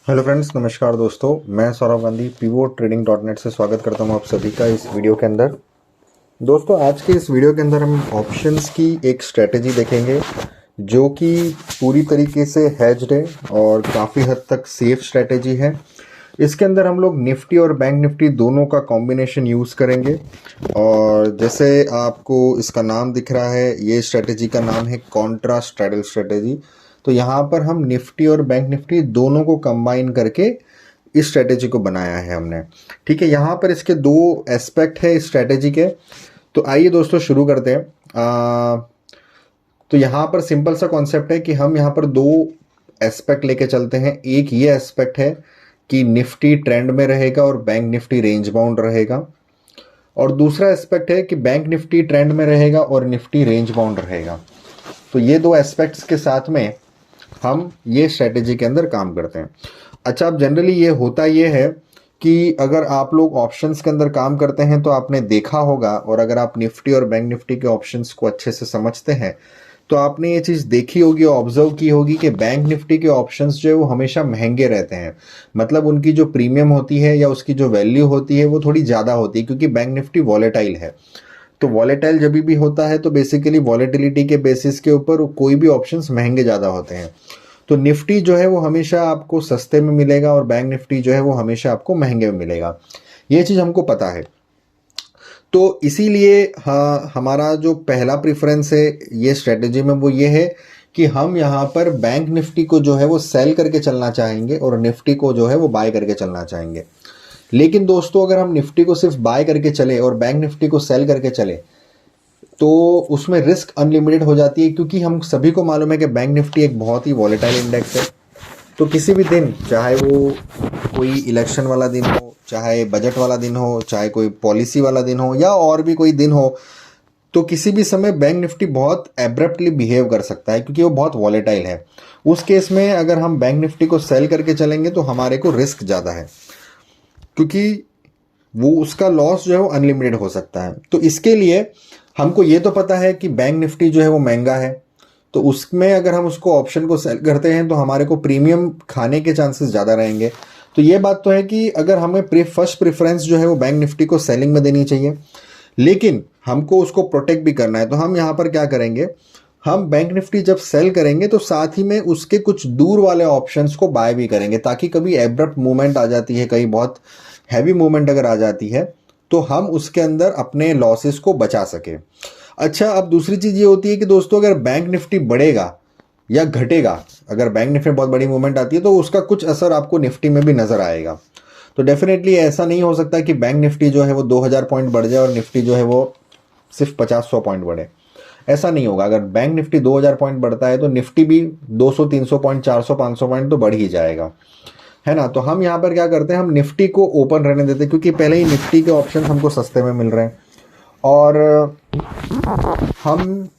Hello friends, नमस्कार दोस्तों। मैं Saurabh Gandhi pivot trading dot net से स्वागत करता हूं आप सभी का इस वीडियो के अंदर। दोस्तों, आज के इस वीडियो के अंदर हम ऑप्शंस की एक स्ट्रेटेजी देखेंगे जो कि पूरी तरीके से हेज्ड है और काफ़ी हद तक सेफ स्ट्रेटेजी है। इसके अंदर हम लोग निफ्टी और बैंक निफ्टी दोनों का कॉम्बिनेशन यूज़ करेंगे। और जैसे आपको इसका नाम दिख रहा है, ये स्ट्रेटेजी का नाम है कॉन्ट्रा स्ट्रैडल स्ट्रेटेजी। तो यहाँ पर हम निफ्टी और बैंक निफ्टी दोनों को कंबाइन करके इस स्ट्रेटेजी को बनाया है हमने। ठीक है, यहाँ पर इसके दो एस्पेक्ट है इस स्ट्रेटेजी के। तो आइए दोस्तों शुरू करते हैं। तो यहाँ पर सिंपल सा कॉन्सेप्ट है कि हम यहाँ पर दो एस्पेक्ट लेके चलते हैं। एक ये एस्पेक्ट है कि निफ्टी ट्रेंड में रहेगा और बैंक निफ्टी रेंज बाउंड रहेगा, और दूसरा एस्पेक्ट है कि बैंक निफ्टी ट्रेंड में रहेगा और निफ्टी रेंज बाउंड रहेगा। तो ये दो एस्पेक्ट्स के साथ में हम ये स्ट्रेटेजी के अंदर काम करते हैं। अच्छा, अब जनरली ये होता ये है कि अगर आप लोग ऑप्शंस के अंदर काम करते हैं तो आपने देखा होगा, और अगर आप निफ्टी और बैंक निफ्टी के ऑप्शंस को अच्छे से समझते हैं तो आपने ये चीज़ देखी होगी, ऑब्जर्व की होगी कि बैंक निफ्टी के ऑप्शंस जो है वो हमेशा महंगे रहते हैं। मतलब उनकी जो प्रीमियम होती है या उसकी जो वैल्यू होती है वो थोड़ी ज़्यादा होती है, क्योंकि बैंक निफ्टी वॉलेटाइल है। तो वॉलेटाइल जब भी होता है तो बेसिकली वॉलेटिलिटी के बेसिस के ऊपर कोई भी ऑप्शंस महंगे ज़्यादा होते हैं। तो निफ्टी जो है वो हमेशा आपको सस्ते में मिलेगा और बैंक निफ्टी जो है वो हमेशा आपको महंगे में मिलेगा। ये चीज़ हमको पता है। तो इसीलिए हाँ, हमारा जो पहला प्रेफरेंस है ये स्ट्रेटेजी में वो ये है कि हम यहाँ पर बैंक निफ्टी को जो है वो सेल करके चलना चाहेंगे और निफ्टी को जो है वो बाय करके चलना चाहेंगे। लेकिन दोस्तों, अगर हम निफ्टी को सिर्फ बाय करके चले और बैंक निफ्टी को सेल करके चले तो उसमें रिस्क अनलिमिटेड हो जाती है, क्योंकि हम सभी को मालूम है कि बैंक निफ्टी एक बहुत ही वॉलेटाइल इंडेक्स है। तो किसी भी दिन, चाहे वो कोई इलेक्शन वाला दिन हो, चाहे बजट वाला दिन हो, चाहे कोई पॉलिसी वाला दिन हो, या और भी कोई दिन हो, तो किसी भी समय बैंक निफ्टी बहुत एब्रप्टली बिहेव कर सकता है, क्योंकि वो बहुत वॉलेटाइल है। उस केस में अगर हम बैंक निफ्टी को सेल करके चलेंगे तो हमारे को रिस्क ज़्यादा है, क्योंकि वो उसका लॉस जो है वो अनलिमिटेड हो सकता है। तो इसके लिए हमको ये तो पता है कि बैंक निफ्टी जो है वो महंगा है, तो उसमें अगर हम उसको ऑप्शन को सेल करते हैं तो हमारे को प्रीमियम खाने के चांसेस ज़्यादा रहेंगे। तो ये बात तो है कि अगर हमें फर्स्ट प्रेफरेंस जो है वो बैंक निफ्टी को सेलिंग में देनी चाहिए, लेकिन हमको उसको प्रोटेक्ट भी करना है। तो हम यहाँ पर क्या करेंगे, हम बैंक निफ्टी जब सेल करेंगे तो साथ ही में उसके कुछ दूर वाले ऑप्शंस को बाय भी करेंगे, ताकि कभी एब्रप्ट मूवमेंट आ जाती है, कहीं बहुत हैवी मूवमेंट अगर आ जाती है तो हम उसके अंदर अपने लॉसेस को बचा सके। अच्छा, अब दूसरी चीज़ ये होती है कि दोस्तों, अगर बैंक निफ्टी बढ़ेगा या घटेगा, अगर बैंक निफ्टी में बहुत बड़ी मूवमेंट आती है तो उसका कुछ असर आपको निफ्टी में भी नज़र आएगा। तो डेफिनेटली ऐसा नहीं हो सकता कि बैंक निफ्टी जो है वो 2000 पॉइंट बढ़ जाए और निफ्टी जो है वो सिर्फ 50-100 पॉइंट बढ़े। ऐसा नहीं होगा। अगर बैंक निफ्टी 2000 पॉइंट बढ़ता है तो निफ्टी भी 200-300 पॉइंट, 400-500 पॉइंट तो बढ़ ही जाएगा, है ना। तो हम यहाँ पर क्या करते हैं, हम निफ्टी को ओपन रहने देते हैं, क्योंकि पहले ही निफ्टी के ऑप्शन हमको सस्ते में मिल रहे हैं। और हम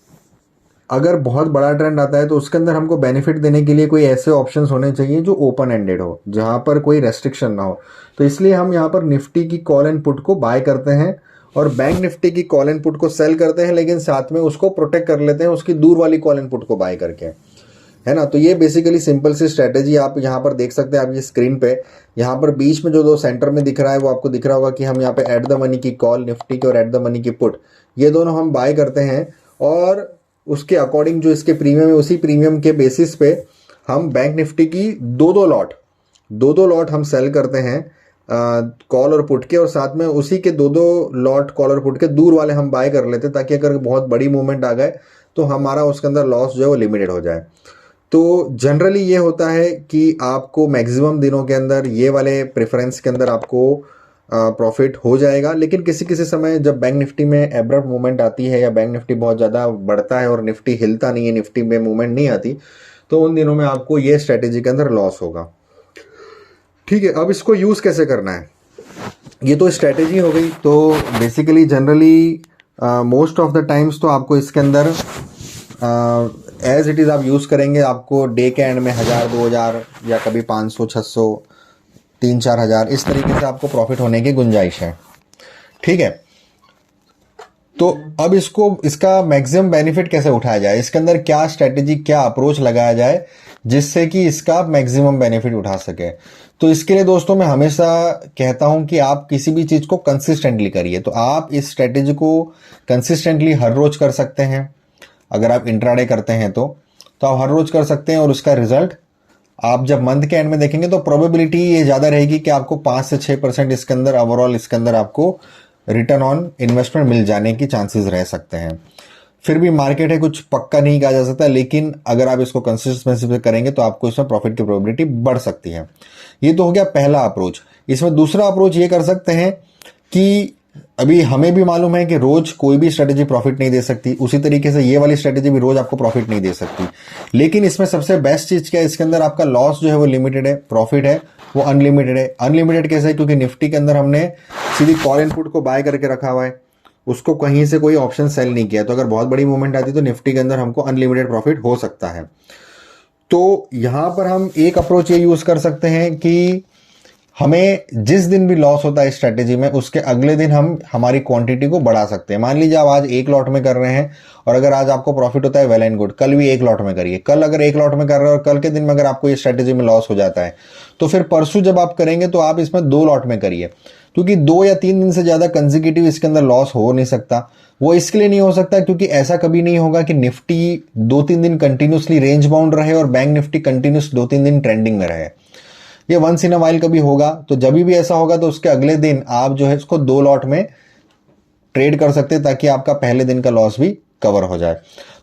अगर बहुत बड़ा ट्रेंड आता है तो उसके अंदर हमको बेनिफिट देने के लिए कोई ऐसे ऑप्शंस होने चाहिए जो ओपन एंडेड हो, जहाँ पर कोई रेस्ट्रिक्शन ना हो। तो इसलिए हम यहाँ पर निफ्टी की कॉल एंड पुट को बाय करते हैं और बैंक निफ्टी की कॉल एंड पुट को सेल करते हैं, लेकिन साथ में उसको प्रोटेक्ट कर लेते हैं उसकी दूर वाली कॉल एंड पुट को बाय करके, है ना। तो ये बेसिकली सिंपल सी स्ट्रेटेजी आप यहाँ पर देख सकते हैं। आप ये स्क्रीन पे यहाँ पर बीच में जो दो सेंटर में दिख रहा है वो आपको दिख रहा होगा कि हम यहाँ पे एट द मनी की कॉल निफ्टी की और एट द मनी की पुट, ये दोनों हम बाय करते हैं, और उसके अकॉर्डिंग जो इसके प्रीमियम है उसी प्रीमियम के बेसिस पे हम बैंक निफ्टी की दो लॉट हम सेल करते हैं कॉल और पुट के, और साथ में उसी के दो लॉट कॉल और पुट के दूर वाले हम बाय कर लेते हैं, ताकि अगर बहुत बड़ी मूवमेंट आ गए तो हमारा उसके अंदर लॉस जो है वो लिमिटेड हो जाए। तो जनरली ये होता है कि आपको मैक्सिमम दिनों के अंदर ये वाले प्रेफरेंस के अंदर आपको प्रॉफिट हो जाएगा। लेकिन किसी किसी समय जब बैंक निफ्टी में एब्रप्ट मूवमेंट आती है या बैंक निफ्टी बहुत ज़्यादा बढ़ता है और निफ्टी हिलता नहीं है, निफ्टी में मूवमेंट नहीं आती, तो उन दिनों में आपको ये स्ट्रेटेजी के अंदर लॉस होगा। ठीक है, अब इसको यूज़ कैसे करना है, ये तो स्ट्रेटेजी हो गई। तो basically generally most of the times तो आपको इसके अंदर एज इट इज़ आप यूज़ करेंगे। आपको डे के एंड में 1000-2000 या कभी 500-600 3-4 हज़ार इस तरीके से आपको प्रॉफिट होने की गुंजाइश है। ठीक है, तो अब इसका मैक्सिमम बेनिफिट कैसे उठाया जाए, इसके अंदर क्या स्ट्रेटेजी, क्या अप्रोच लगाया जाए जिससे कि इसका आप मैक्सिमम बेनिफिट उठा सके। तो इसके लिए दोस्तों मैं हमेशा कहता हूं कि आप किसी भी चीज को कंसिस्टेंटली करिए। तो आप इस स्ट्रेटेजी को कंसिस्टेंटली हर रोज कर सकते हैं। अगर आप इंट्राडे करते हैं तो आप हर रोज कर सकते हैं, और उसका रिजल्ट आप जब मंथ के एंड में देखेंगे तो प्रोबेबिलिटी ये ज्यादा रहेगी कि आपको 5 से 6% इसके अंदर ओवरऑल इसके अंदर आपको रिटर्न ऑन इन्वेस्टमेंट मिल जाने की चांसेस रह सकते हैं। फिर भी मार्केट है, कुछ पक्का नहीं कहा जा सकता, लेकिन अगर आप इसको कंसिस्टेंसी से करेंगे तो आपको इसमें प्रॉफिट की प्रोबेबिलिटी बढ़ सकती है। ये तो हो गया पहला अप्रोच। इसमें दूसरा अप्रोच ये कर सकते हैं कि अभी हमें भी मालूम है कि रोज कोई भी स्ट्रेटेजी प्रॉफिट नहीं दे सकती, उसी तरीके से ये वाली स्ट्रेटेजी भी रोज आपको प्रॉफिट नहीं दे सकती। लेकिन इसमें सबसे बेस्ट चीज क्या है, इसके अंदर आपका लॉस जो है वो लिमिटेड है, प्रॉफिट है वो अनलिमिटेड है। अनलिमिटेड कैसे है, क्योंकि निफ्टी के अंदर हमने सीधी कॉल एंड पुट को बाय करके रखा हुआ है, उसको कहीं से कोई ऑप्शन सेल नहीं किया। तो अगर बहुत बड़ी मूवमेंट आती तो निफ्टी के अंदर हमको अनलिमिटेड प्रॉफिट हो सकता है। तो यहां पर हम एक अप्रोच ये यूज कर सकते हैं कि हमें जिस दिन भी लॉस होता है इस स्ट्रेटेजी में, उसके अगले दिन हम हमारी क्वांटिटी को बढ़ा सकते हैं। मान लीजिए आप आज एक लॉट में कर रहे हैं, और अगर आज आपको प्रॉफिट होता है वेल एंड गुड, कल भी एक लॉट में करिए। कल अगर एक लॉट में कर रहे हैं और कल के दिन में अगर आपको ये स्ट्रेटेजी में लॉस हो जाता है, तो फिर परसों जब आप करेंगे तो आप इसमें 2 लॉट में करिए, क्योंकि 2 या 3 दिन से ज्यादा कंसेक्यूटिव इसके अंदर लॉस हो नहीं सकता। वो इसके लिए नहीं हो सकता क्योंकि ऐसा कभी नहीं होगा कि निफ्टी 2-3 दिन कंटिन्यूसली रेंज बाउंड रहे और बैंक निफ्टी कंटिन्यूस 2-3 दिन ट्रेंडिंग में रहे। ये वंस इन अ वाइल कभी होगा। तो जब भी ऐसा होगा तो उसके अगले दिन आप जो है इसको 2 लॉट में ट्रेड कर सकते हैं, ताकि आपका पहले दिन का लॉस भी कवर हो जाए।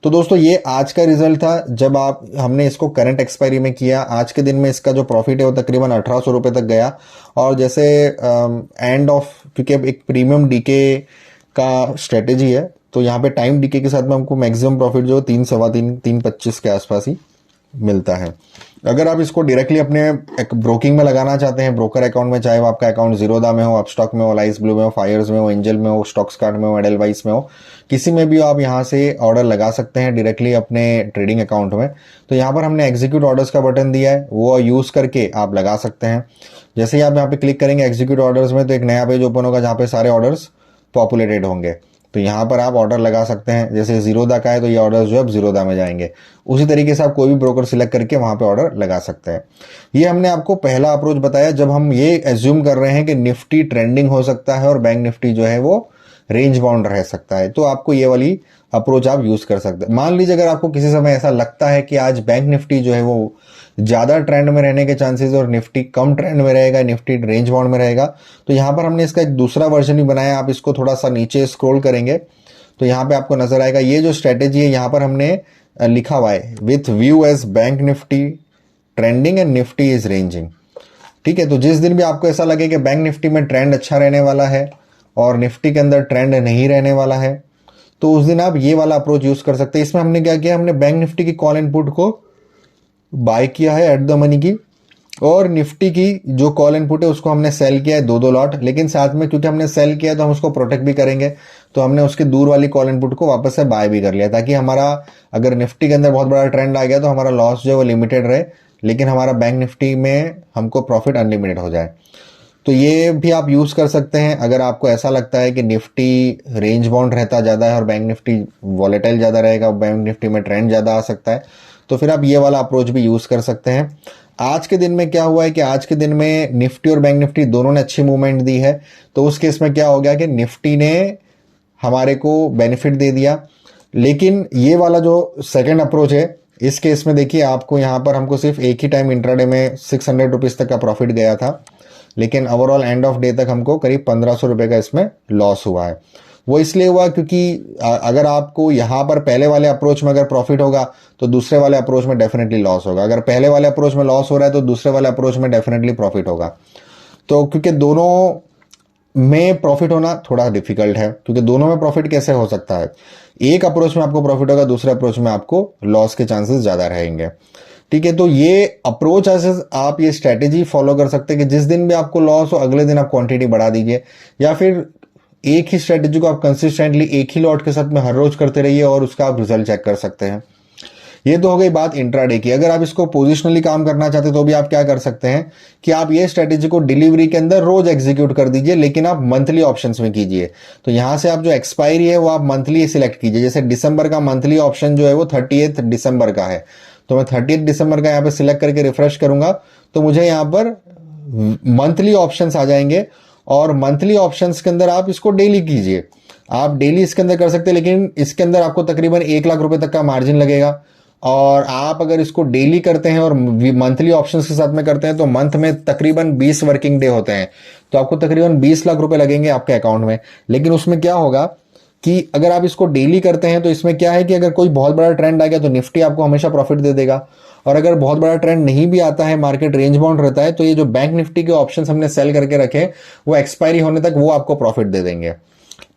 तो दोस्तों ये आज का रिजल्ट था जब हमने इसको करंट एक्सपायरी में किया। आज के दिन में इसका जो प्रॉफिट है वो तकरीबन 1800 रुपए तक गया। और जैसे एंड ऑफ, क्योंकि अब एक प्रीमियम डीके का स्ट्रेटेजी है, तो यहाँ पे टाइम डीके के साथ में हमको मैक्सिमम प्रॉफिट जो 3, सवा 3, 3.25 के आसपास ही मिलता है। अगर आप इसको डायरेक्टली अपने एक ब्रोकिंग में लगाना चाहते हैं, ब्रोकर अकाउंट में, चाहे वो आपका अकाउंट जीरोधा में हो, अपस्टॉक में हो, लाइस ब्लू में हो, फायर्स में हो, एंजल में हो, स्टॉक्स कार्ड में हो, एडलवाइस में हो, किसी में भी आप यहाँ से ऑर्डर लगा सकते हैं डायरेक्टली अपने ट्रेडिंग अकाउंट में। तो यहाँ पर हमने एग्जीक्यूट ऑर्डर्स का बटन दिया है, वो यूज करके आप लगा सकते हैं। जैसे ही आप यहाँ पे क्लिक करेंगे एग्जीक्यूट ऑर्डर्स में, तो एक नया पेज ओपन होगा जहाँ पे सारे ऑर्डर्स पॉपुलेटेड होंगे। तो यहाँ पर आप ऑर्डर लगा सकते हैं। जैसे जीरोधा का है तो ये ऑर्डर जो है जीरोधा में जाएंगे। उसी तरीके से आप कोई भी ब्रोकर सिलेक्ट करके वहां पे ऑर्डर लगा सकते हैं। ये हमने आपको पहला अप्रोच बताया जब हम ये एज्यूम कर रहे हैं कि निफ्टी ट्रेंडिंग हो सकता है और बैंक निफ्टी जो है वो रेंज बाउंड रह सकता है। तो आपको ये वाली अप्रोच आप यूज कर सकते हैं। मान लीजिए अगर आपको किसी समय ऐसा लगता है कि आज बैंक निफ्टी जो है वो ज्यादा ट्रेंड में रहने के चांसेस और निफ्टी कम ट्रेंड में रहेगा, निफ्टी रेंज बाउंड में रहेगा, तो यहां पर हमने इसका एक दूसरा वर्जन भी बनाया। आप इसको थोड़ा सा नीचे स्क्रॉल करेंगे तो यहाँ पे आपको नजर आएगा ये जो स्ट्रेटेजी है, यहाँ पर हमने लिखा हुआ है with view as Bank Nifty trending and Nifty is ranging. ठीक है, तो जिस दिन भी आपको ऐसा लगे कि बैंक निफ्टी में ट्रेंड अच्छा रहने वाला है और निफ्टी के अंदर ट्रेंड नहीं रहने वाला है, तो उस दिन आप ये वाला अप्रोच यूज कर सकते हैं। इसमें हमने क्या किया, हमने बैंक निफ्टी की कॉल एंड पुट को बाय किया है एट द मनी की, और निफ्टी की जो कॉल एंड पुट है उसको हमने सेल किया है 2-2 लॉट। लेकिन साथ में क्योंकि हमने सेल किया है तो हम उसको प्रोटेक्ट भी करेंगे, तो हमने उसके दूर वाली कॉल एंड पुट को वापस से बाय भी कर लिया, ताकि हमारा अगर निफ्टी के अंदर बहुत बड़ा ट्रेंड आ गया तो हमारा लॉस जो है वो लिमिटेड रहे, लेकिन हमारा बैंक निफ्टी में हमको प्रॉफिट अनलिमिटेड हो जाए। तो ये भी आप यूज कर सकते हैं। अगर आपको ऐसा लगता है कि निफ्टी रेंज बाउंड रहता ज्यादा है और बैंक निफ्टी वॉलेटाइल ज्यादा रहेगा, बैंक निफ्टी में ट्रेंड ज्यादा आ सकता है, तो फिर आप ये वाला अप्रोच भी यूज कर सकते हैं। आज के दिन में क्या हुआ है कि आज के दिन में निफ्टी और बैंक निफ्टी दोनों ने अच्छी मूवमेंट दी है। तो उस केस में क्या हो गया कि निफ्टी ने हमारे को बेनिफिट दे दिया। लेकिन ये वाला जो सेकंड अप्रोच है, इस केस में देखिए आपको यहाँ पर हमको सिर्फ एक ही टाइम इंट्राडे में 600 रुपीज तक का प्रॉफिट गया था, लेकिन ओवरऑल एंड ऑफ डे तक हमको करीब 1500 रुपए का इसमें लॉस हुआ है। वो इसलिए हुआ क्योंकि अगर आपको यहाँ पर पहले वाले अप्रोच में अगर प्रॉफिट होगा तो दूसरे वाले अप्रोच में डेफिनेटली लॉस होगा। अगर पहले वाले अप्रोच में लॉस हो रहा है तो दूसरे वाले अप्रोच में डेफिनेटली प्रॉफिट होगा। तो क्योंकि दोनों में प्रॉफिट होना थोड़ा डिफिकल्ट है, क्योंकि दोनों में प्रॉफिट कैसे हो सकता है, एक अप्रोच में आपको प्रॉफिट होगा, दूसरे अप्रोच में आपको लॉस के चांसेस ज्यादा रहेंगे। ठीक है, तो ये अप्रोच आप ये स्ट्रेटेजी फॉलो कर सकते हैं कि जिस दिन भी आपको लॉस हो अगले दिन आप क्वांटिटी बढ़ा दीजिए, या फिर एक ही स्ट्रेटेजी को आप कंसिस्टेंटली एक ही लॉट के साथ में हर रोज करते रहिए और उसका आप रिजल्ट चेक कर सकते हैं। ये तो हो गई बात इंट्राडे की। अगर आप इसको पोजिशनली काम करना चाहते तो भी आप क्या कर सकते हैं कि आप ये स्ट्रेटेजी को डिलीवरी के अंदर रोज एग्जीक्यूट कर दीजिए, लेकिन आप मंथली ऑप्शंस में कीजिए। तो यहां से आप जो एक्सपायरी है वो आप मंथली सिलेक्ट कीजिए। जैसे दिसंबर का मंथली ऑप्शन जो है वो 30 दिसंबर का है, तो मैं 30 दिसंबर का यहाँ पे सिलेक्ट करके रिफ्रेश करूंगा तो मुझे यहाँ पर मंथली ऑप्शंस आ जाएंगे, और मंथली ऑप्शंस के अंदर आप इसको डेली कीजिए। आप डेली इसके अंदर कर सकते हैं, लेकिन इसके अंदर आपको तकरीबन 1 लाख रुपए तक का मार्जिन लगेगा। और आप अगर इसको डेली करते हैं और मंथली ऑप्शंस के साथ में करते हैं तो मंथ में तकरीबन 20 वर्किंग डे होते हैं, तो आपको तकरीबन 20 लाख रुपए लगेंगे आपके अकाउंट में। लेकिन उसमें क्या होगा कि अगर आप इसको डेली करते हैं तो इसमें क्या है कि अगर कोई बहुत बड़ा ट्रेंड आ गया तो निफ्टी आपको हमेशा प्रॉफिट दे देगा, और अगर बहुत बड़ा ट्रेंड नहीं भी आता है, मार्केट रेंज बाउंड रहता है, तो ये जो बैंक निफ्टी के ऑप्शंस हमने सेल करके रखे वो एक्सपायरी होने तक वो आपको प्रॉफिट दे देंगे।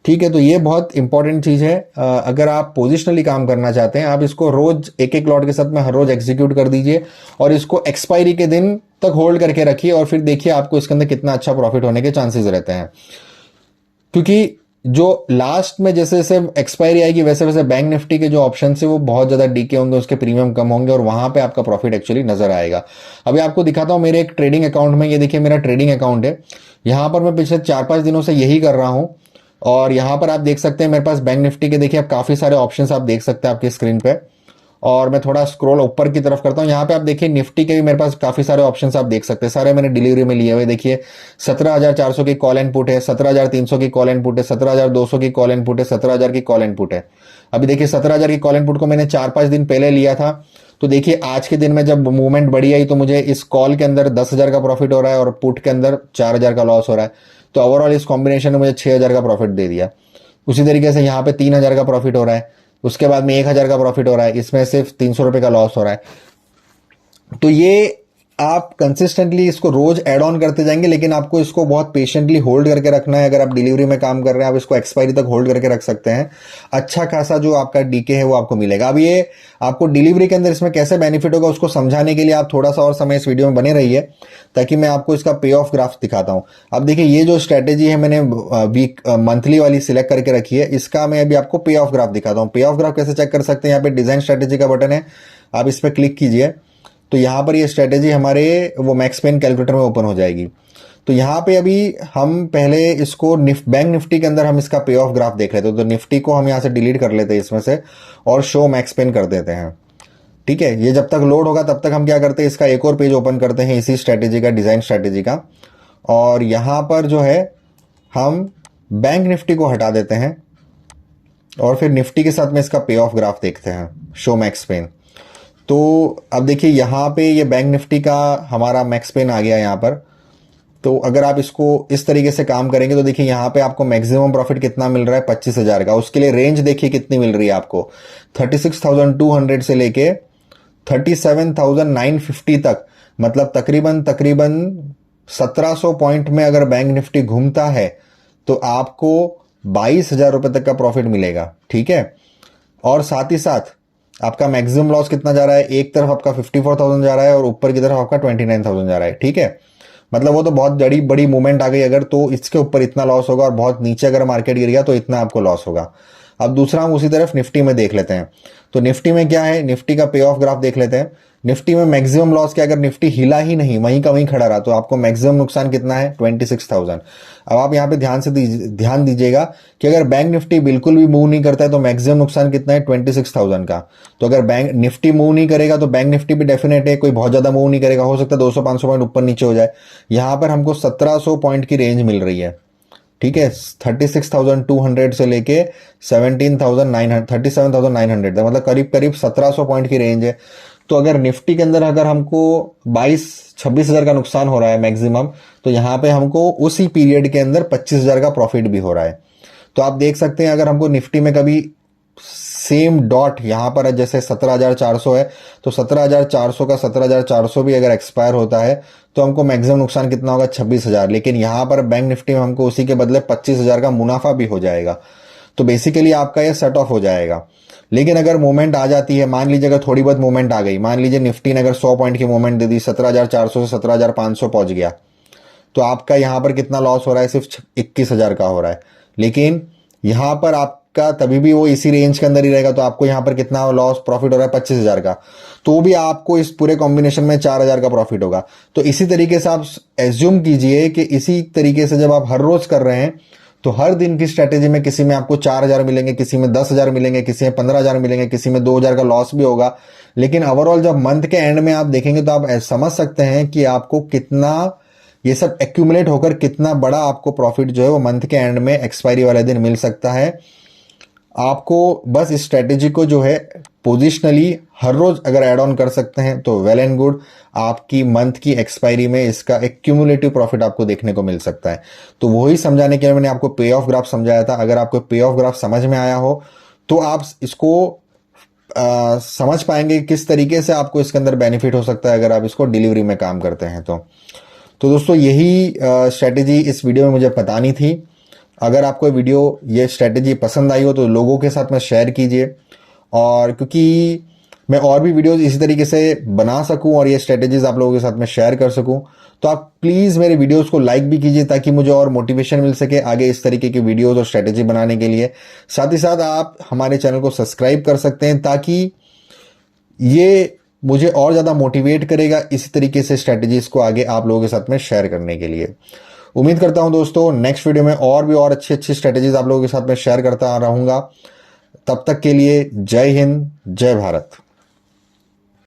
ठीक है, तो ये बहुत इंपॉर्टेंट चीज है। अगर आप पोजिशनली काम करना चाहते हैं, आप इसको रोज एक एक लॉट के साथ में हर रोज एग्जीक्यूट कर दीजिए और इसको एक्सपायरी के दिन तक होल्ड करके रखिए, और फिर देखिए आपको इसके अंदर कितना अच्छा प्रॉफिट होने के चांसेस रहते हैं। क्योंकि जो लास्ट में जैसे जैसे एक्सपायरी आएगी वैसे वैसे बैंक निफ्टी के जो ऑप्शन है वो बहुत ज्यादा डीके होंगे, उसके प्रीमियम कम होंगे, और वहां पे आपका प्रॉफिट एक्चुअली नजर आएगा। अभी आपको दिखाता हूं मेरे एक ट्रेडिंग अकाउंट में, ये देखिए मेरा ट्रेडिंग अकाउंट है। यहां पर मैं पिछले 4-5 दिनों से यही कर रहा हूं, और यहां पर आप देख सकते हैं मेरे पास बैंक निफ्टी के देखिए आप काफी सारे ऑप्शंस आप देख सकते हैं आपकी स्क्रीन पे। और मैं थोड़ा स्क्रॉल ऊपर की तरफ करता हूं, यहां पे आप देखिए निफ्टी के भी मेरे पास काफी सारे ऑप्शंस आप देख सकते हैं, सारे मैंने डिलीवरी में लिए हुए। देखिए 17,400 की कॉल एंड पुट है, 17,300 की कॉल एंड पुट है, 17,200 की कॉल एंड पुट है, 17,000 की कॉल एंड पुट है। अभी देखिए 17,000 की कॉल एंड पुट को मैंने 4-5 दिन पहले लिया था, तो देखिए आज के दिन में जब मूवमेंट बढ़ी आई तो मुझे इस कॉल के अंदर 10,000 का प्रॉफिट हो रहा है और पुट के अंदर 4,000 का लॉस हो रहा है, तो ओवरऑल इस कॉम्बिनेशन ने मुझे 6,000 का प्रॉफिट दे दिया। उसी तरीके से यहाँ पे 3,000 का प्रॉफिट हो रहा है, उसके बाद में 1,000 का प्रॉफिट हो रहा है, इसमें सिर्फ 300 रुपए का लॉस हो रहा है। तो ये आप कंसिस्टेंटली इसको रोज ऐड ऑन करते जाएंगे, लेकिन आपको इसको बहुत पेशेंटली होल्ड करके रखना है। अगर आप डिलीवरी में काम कर रहे हैं आप इसको एक्सपायरी तक होल्ड करके रख सकते हैं, अच्छा खासा जो आपका डीके है वो आपको मिलेगा। अब ये आपको डिलीवरी के अंदर इसमें कैसे बेनिफिट होगा उसको समझाने के लिए आप थोड़ा सा और समय इस वीडियो में बने रहिए, ताकि मैं आपको इसका पे ऑफ ग्राफ दिखाता हूं। अब देखिए ये जो स्ट्रेटेजी है मैंने वीक मंथली वाली सिलेक्ट करके रखी है, इसका मैं अभी आपको पे ऑफ ग्राफ दिखाता हूं। पे ऑफ ग्राफ कैसे चेक कर सकते हैं, यहाँ पे डिजाइन स्ट्रेटेजी का बटन है, आप इस पर क्लिक कीजिए तो यहां पर ये स्ट्रेटेजी हमारे वो मैक्स पेन कैलकुलेटर में ओपन हो जाएगी। तो यहां पे अभी हम पहले इसको बैंक निफ्टी के अंदर हम इसका पे ऑफ ग्राफ देख लेते हैं, तो निफ्टी को हम यहां से डिलीट कर लेते हैं इसमें से और शो मैक्स पेन कर देते हैं। ठीक है, ये जब तक लोड होगा तब तक हम क्या करते हैं, इसका एक और पेज ओपन करते हैं इसी स्ट्रेटेजी का, डिजाइन स्ट्रेटेजी का, और यहां पर जो है हम बैंक निफ्टी को हटा देते हैं और फिर निफ्टी के साथ में इसका पे ऑफ ग्राफ देखते हैं, शो मैक्स पेन। तो अब देखिए यहाँ पे ये बैंक निफ्टी का हमारा मैक्स पेन आ गया यहाँ पर। तो अगर आप इसको इस तरीके से काम करेंगे तो देखिए यहाँ पे आपको मैक्सिमम प्रॉफिट कितना मिल रहा है, 25,000 का। उसके लिए रेंज देखिए कितनी मिल रही है आपको, 36,200 से लेके 37,950 तक, मतलब तकरीबन 1,700 पॉइंट में अगर बैंक निफ्टी घूमता है तो आपको 22,000 रुपए तक का प्रॉफिट मिलेगा। ठीक है, और साथ ही साथ आपका मैक्सिमम लॉस कितना जा रहा है, एक तरफ आपका 54,000 जा रहा है और ऊपर की तरफ आपका 29,000 जा रहा है। ठीक है, मतलब वो तो बहुत बड़ी मूवमेंट आ गई अगर, तो इसके ऊपर इतना लॉस होगा, और बहुत नीचे अगर मार्केट गिर गया तो इतना आपको लॉस होगा। अब दूसरा हम उसी तरफ निफ्टी में देख लेते हैं। तो निफ्टी में क्या है, निफ्टी का पे ऑफ ग्राफ देख लेते हैं। निफ्टी में मैक्सिमम लॉस क्या, अगर निफ्टी हिला ही नहीं, वहीं का वहीं खड़ा रहा, तो आपको मैक्सिमम नुकसान कितना है, 26,000। अब आप यहां पे ध्यान दीजिएगा कि अगर बैंक निफ्टी बिल्कुल भी मूव नहीं करता है तो मैक्सिमम नुकसान कितना है, 26,000 का। तो अगर बैंक निफ्टी मूव नहीं करेगा तो बैंक निफ्टी भी डेफिनेट है, कोई बहुत ज्यादा मूव नहीं करेगा, हो सकता है 200-500 पॉइंट ऊपर नीचे हो जाए। यहां पर हमको 1,700 पॉइंट की रेंज मिल रही है। ठीक है, 36,200 से लेके 37,900 तक, मतलब करीब करीब 1,700 पॉइंट की रेंज है। तो अगर निफ्टी के अंदर अगर हमको 22-26,000 का नुकसान हो रहा है मैक्सिमम, तो यहां पे हमको उसी पीरियड के अंदर 25,000 का प्रॉफिट भी हो रहा है। तो आप देख सकते हैं अगर हमको निफ्टी में कभी सेम डॉट यहां पर जैसे 17,400 है, तो 17,400 का 17,400 भी अगर एक्सपायर होता है तो हमको मैक्सिमम नुकसान कितना होगा, 26,000। लेकिन यहां पर बैंक निफ्टी में हमको उसी के बदले 25,000 का मुनाफा भी हो जाएगा। तो बेसिकली आपका ये सेट ऑफ हो जाएगा। लेकिन अगर मूवमेंट आ जाती है, मान लीजिए अगर थोड़ी बहुत मूवमेंट आ गई, मान लीजिए निफ्टी ने अगर 100 पॉइंट की मूवमेंट दे दी, 17,400 से 17,500 पहुंच गया, तो आपका यहां पर कितना लॉस हो रहा है, सिर्फ 21,000 का हो रहा है। लेकिन यहां पर आपका तभी भी वो इसी रेंज के अंदर ही रहेगा, तो आपको यहां पर कितना लॉस प्रॉफिट हो रहा है, 25,000 का। तो भी आपको इस पूरे कॉम्बिनेशन में 4,000 का प्रॉफिट होगा। तो इसी तरीके से आप एज्यूम कीजिए कि इसी तरीके से जब आप हर रोज कर रहे हैं तो हर दिन की स्ट्रेटेजी में किसी में आपको 4,000 मिलेंगे, किसी में 10,000 मिलेंगे, किसी में 15,000 मिलेंगे, किसी में 2,000 का लॉस भी होगा। लेकिन ओवरऑल जब मंथ के एंड में आप देखेंगे तो आप समझ सकते हैं कि आपको कितना ये सब एक्यूमुलेट होकर कितना बड़ा आपको प्रॉफिट जो है वो मंथ के एंड में एक्सपायरी वाले दिन मिल सकता है। आपको बस इस स्ट्रेटेजी को जो है पोजिशनली हर रोज अगर ऐड ऑन कर सकते हैं तो वेल एंड गुड, आपकी मंथ की एक्सपायरी में इसका एक क्यूमुलेटिव प्रॉफिट आपको देखने को मिल सकता है। तो वही समझाने के लिए मैंने आपको पे ऑफ ग्राफ समझाया था। अगर आपको पे ऑफ ग्राफ समझ में आया हो तो आप इसको समझ पाएंगे किस तरीके से आपको इसके अंदर बेनिफिट हो सकता है अगर आप इसको डिलीवरी में काम करते हैं तो दोस्तों यही स्ट्रेटेजी इस वीडियो में मुझे बतानी थी। अगर आपको वीडियो ये स्ट्रेटेजी पसंद आई हो तो लोगों के साथ में शेयर कीजिए, और क्योंकि मैं और भी वीडियोस इसी तरीके से बना सकूं और ये स्ट्रेटेजीज आप लोगों के साथ में शेयर कर सकूं, तो आप प्लीज़ मेरे वीडियोस को लाइक भी कीजिए ताकि मुझे और मोटिवेशन मिल सके आगे इस तरीके की वीडियोस और स्ट्रेटेजी बनाने के लिए। साथ ही साथ आप हमारे चैनल को सब्सक्राइब कर सकते हैं ताकि ये मुझे और ज़्यादा मोटिवेट करेगा इसी तरीके से स्ट्रेटेजीज को आगे आप लोगों के साथ में शेयर करने के लिए। उम्मीद करता हूं दोस्तों नेक्स्ट वीडियो में और भी और अच्छी स्ट्रेटेजीज आप लोगों के साथ में शेयर करता रहूंगा। तब तक के लिए जय हिंद, जय भारत।